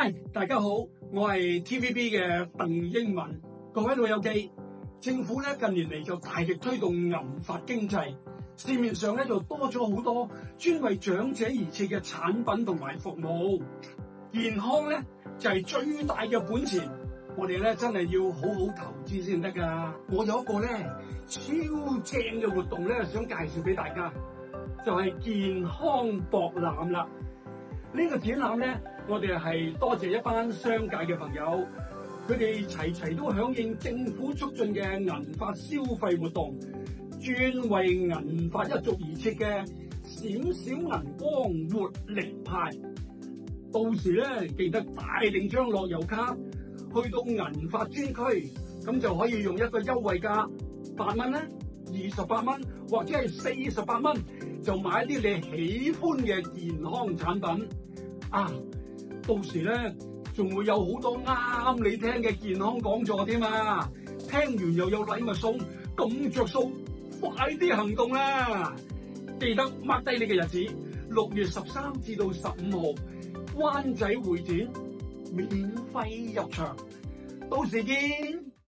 嗨，大家好，我係 TVB 嘅鄧英文。各位老友記，政府咧近年嚟就大力推動銀髮經濟，市面上咧就多咗好多專為長者而設嘅產品同埋服務。健康咧就係最大嘅本錢，我哋咧真係要好好投資先得噶。我有一個咧超正嘅活動咧，想介紹俾大家，就係健康博覽啦。呢個展覽咧，我哋係多謝一班商界嘅朋友，佢哋齊都響應政府促進嘅銀髮消費活動，專為銀髮一族而設嘅閃閃銀光活力派。到時咧記得帶領張樂悠卡去到銀髮專區，咁就可以用一個優惠價8蚊啦、28蚊或者係48蚊，就買一啲你喜歡嘅健康產品啊！到時咧仲會有好多啱你聽嘅健康講座添啊！聽完又有禮物送，咁着數，快啲行動啦！記得 mark 低你嘅日子，6月13至到15號，灣仔會展免費入場，到時見。